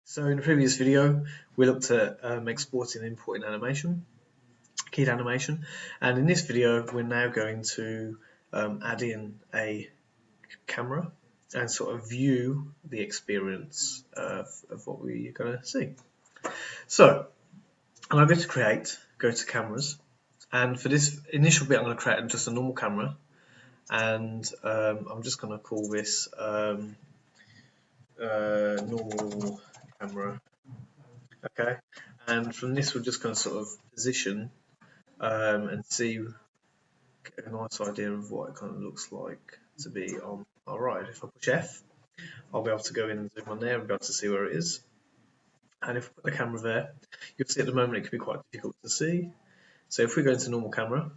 So in the previous video, we looked at exporting and importing keyed animation, and in this video, we're now going to add in a camera and sort of view the experience of what we're going to see. So I'm going to create, go to cameras, and for this initial bit, I'm going to create just a normal camera, and I'm just going to call this normal camera. Okay, and from this we're just going to sort of position and see, get a nice idea of what it kind of looks like to be on our ride. If I push F, I'll be able to go in and zoom on there and be able to see where it is. And if I put the camera there, you'll see at the moment it can be quite difficult to see. So if we go into normal camera,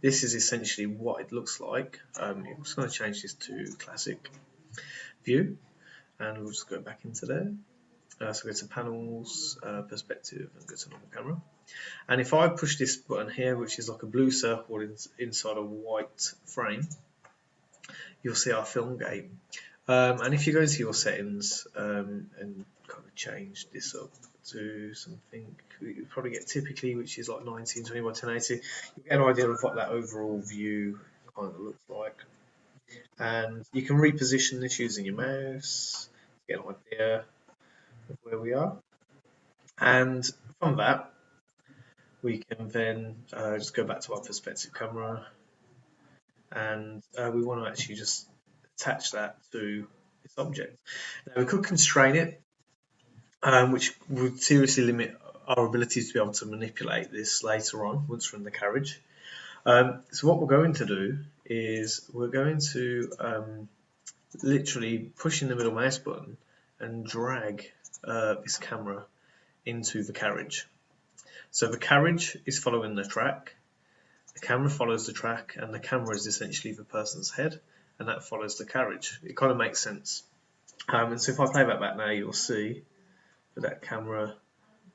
this is essentially what it looks like. I'm just going to change this to classic view, and we'll just go back into there. So go to panels, perspective, and go to normal camera. And if I push this button here, which is like a blue circle inside a white frame, you'll see our film gate. And if you go into your settings and kind of change this up to something you probably get typically, which is like 1920 by 1080, you get an idea of what that overall view kind of looks like. And you can reposition this using your mouse to get an idea of where we are. And from that, we can then just go back to our perspective camera, and we want to actually just attach that to this object. Now we could constrain it, which would seriously limit our ability to be able to manipulate this later on once we're in the carriage. So what we're going to do is we're going to literally push in the middle mouse button and drag this camera into the carriage. So the carriage is following the track, the camera follows the track, and the camera is essentially the person's head, and that follows the carriage. It kind of makes sense. And so if I play that back now, you'll see that camera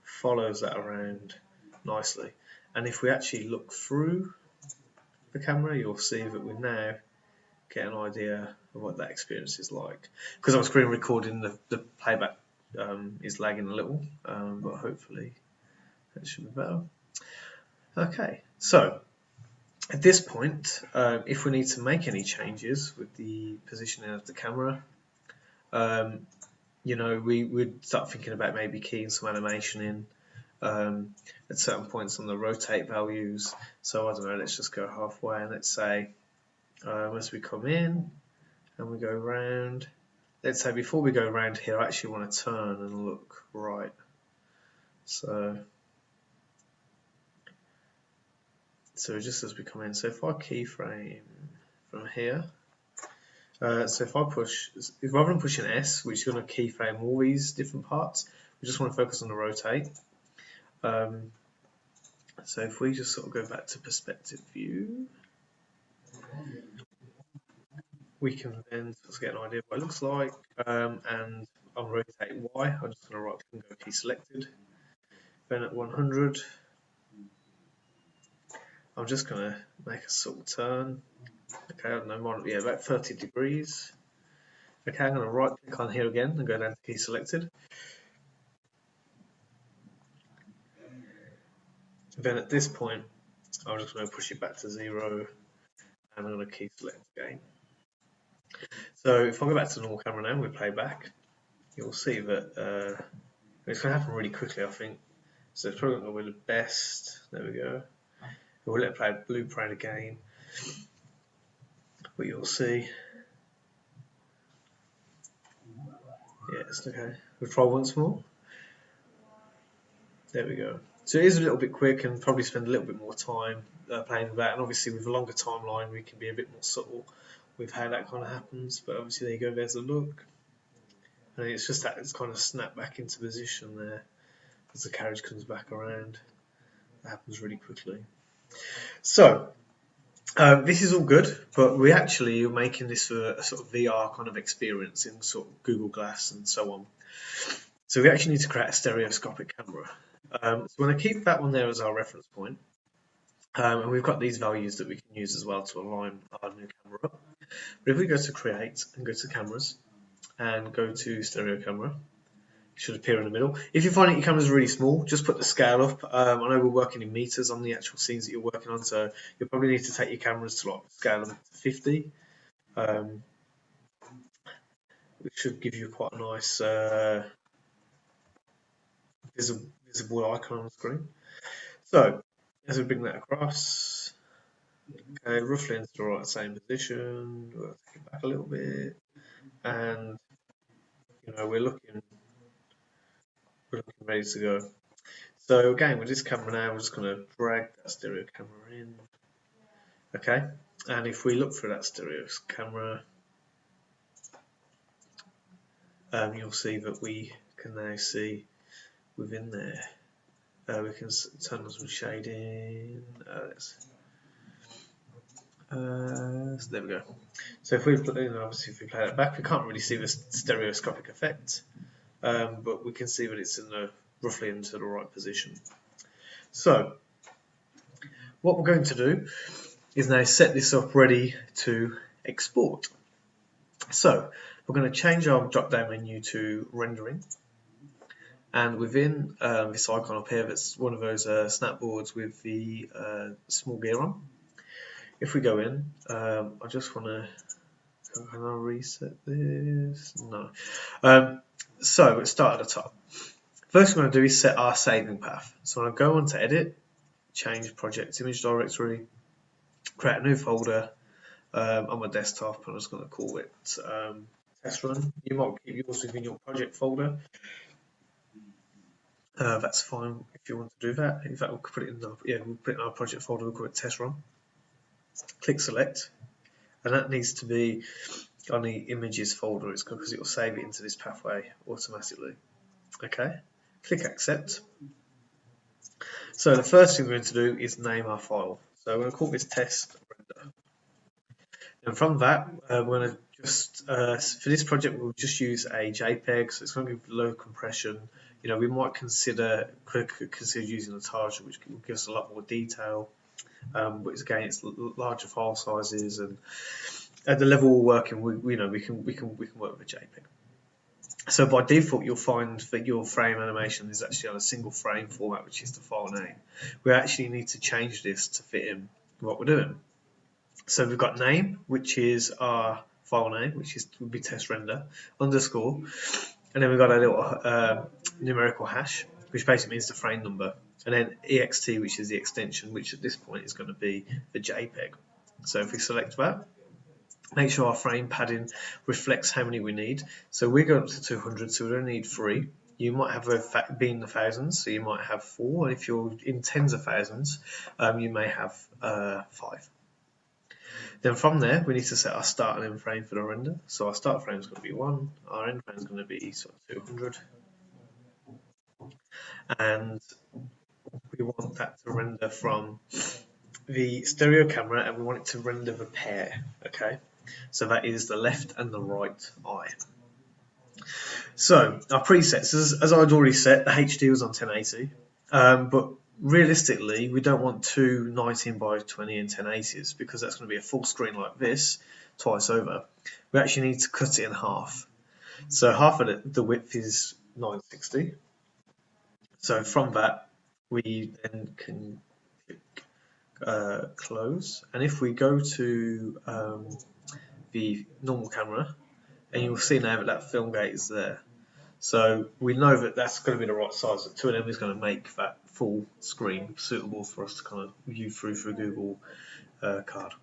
follows that around nicely. And if we actually look through the camera, you'll see that we now get an idea of what that experience is like. Because I'm screen recording, the playback is lagging a little, but hopefully that should be better. Okay, so at this point, if we need to make any changes with the positioning of the camera, you know, we would start thinking about maybe keying some animation in at certain points on the rotate values. So I don't know, let's just go halfway, and let's say as we come in and we go round, let's say before we go around here, I actually want to turn and look right. So just as we come in, so if I keyframe from here, so if I push, rather than pushing S, which is going to keyframe all these different parts, we just want to focus on the rotate. So if we just sort of go back to perspective view, we can then just get an idea of what it looks like. And on rotate Y, I'm just going to right click and go key selected. Then at 100, I'm just going to make a sort of turn. Okay, I don't know, yeah, about 30 degrees. Okay, I'm going to right click on here again and go down to key selected. Then at this point, I'm just going to push it back to 0, and I'm going to key select again. So if I go back to the normal camera now and we play back, you'll see that it's going to happen really quickly, I think. So it's probably not going to be the best. There we go. We'll let it play blueprint again. But you'll see. Yeah, it's okay. We'll try once more. There we go. So it is a little bit quick and probably spend a little bit more time playing with that. And obviously with a longer timeline, we can be a bit more subtle with how that kind of happens. But obviously there you go, there's a look. And it's just that it's kind of snapped back into position there as the carriage comes back around. That happens really quickly. So this is all good, but we actually are making this for a sort of VR kind of experience in sort of Google Glass and so on. So we actually need to create a stereoscopic camera. So we're going to keep that one there as our reference point. And we've got these values that we can use as well to align our new camera up. But if we go to create and go to cameras and go to stereo camera, should appear in the middle. If you find that your camera's really small, just put the scale up. I know we're working in meters on the actual scenes that you're working on, so you'll probably need to take your cameras to like scale them to 50, which should give you quite a nice visible icon on the screen. So as we bring that across, okay, roughly into the right same position, we'll take it back a little bit, and we're looking ready to go. So again, with this camera now, we're just going to drag that stereo camera in. Okay, and if we look through that stereo camera, you'll see that we can now see within there. We can turn on some shading. So there we go. So if we put in, obviously, if we play that back, we can't really see the stereoscopic effect, but we can see that it's in roughly into the right position. So what we're going to do is now set this up ready to export. So we're going to change our drop-down menu to rendering, and within this icon up here, that's one of those snapboards with the small gear on. If we go in, I just want to, can I reset this? No. So let's start at the top. First we're going to do is set our saving path. So I'm going to go on to edit, change project image directory, create a new folder on my desktop. I'm just going to call it test run. You might keep yours within your project folder. That's fine if you want to do that. In fact, we'll put it in we'll put it in our project folder. We'll call it test run. Click select, and that needs to be on the images folder. It's because it will save it into this pathway automatically. Okay, click accept. So the first thing we're going to do is name our file. So we're going to call this test render. And from that, we're going to just, for this project, we'll just use a JPEG, so it's going to give low compression. We might consider using a Taj, which will give us a lot more detail. But again, it's larger file sizes, and at the level we're working, we can work with a JPEG. So by default, you'll find that your frame animation is actually on a single frame format, which is the file name. We actually need to change this to fit in what we're doing. So we've got name, which is our file name, which would be test render underscore, and then we've got a little numerical hash, which basically means the frame number, and then ext, which is the extension, which at this point is going to be the JPEG. So if we select that, make sure our frame padding reflects how many we need. So we're going up to 200, so we only need 3. You might have be in the thousands, so you might have 4. And if you're in tens of thousands, you may have 5. Then from there, we need to set our start and end frame for the render. So our start frame is going to be 1, our end frame is going to be sort of 200. And we want that to render from the stereo camera, and we want it to render the pair, okay? So that is the left and the right eye. So our presets, as I'd already set, the HD was on 1080, but realistically, we don't want two 19 by 20 and 1080s because that's going to be a full screen like this twice over. We actually need to cut it in half. So half of the width is 960. So from that, we then can click close, and if we go to the normal camera, and you'll see now that film gate is there. So we know that that's going to be the right size. The 2mm is going to make that full screen suitable for us to kind of view through Google Card.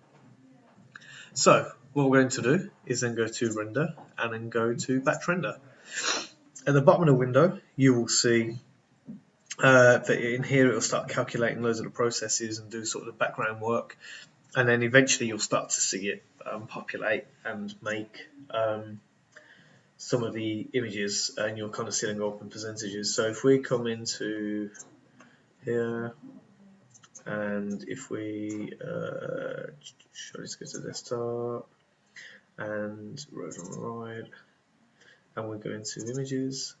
So what we're going to do is then go to render and then go to batch render. At the bottom of the window, you will see that in here it will start calculating loads of the processes and do sort of the background work, and then eventually you'll start to see it populate and make some of the images, and you'll kind of see them go up in percentages. So if we come into here, and if we let's go to desktop and road on the right, and we go into images,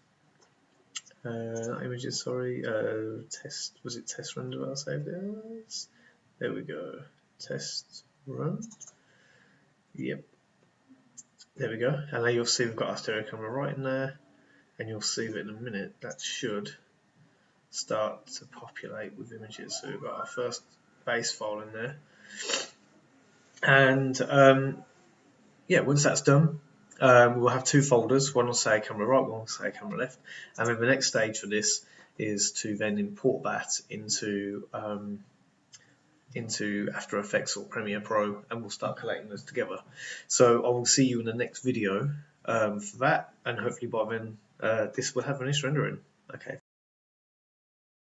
test, was it test render that I saved it as? There we go, test run, yep. There we go, and now you'll see we've got our stereo camera right in there, and you'll see that in a minute that should start to populate with images. So we've got our first base file in there, and yeah, once that's done, we'll have two folders. One will say camera right, one will say camera left, and then the next stage for this is to then import that into After Effects or Premiere Pro, and we'll start collating those together. So I will see you in the next video for that, and hopefully by then this will have finished rendering. Okay.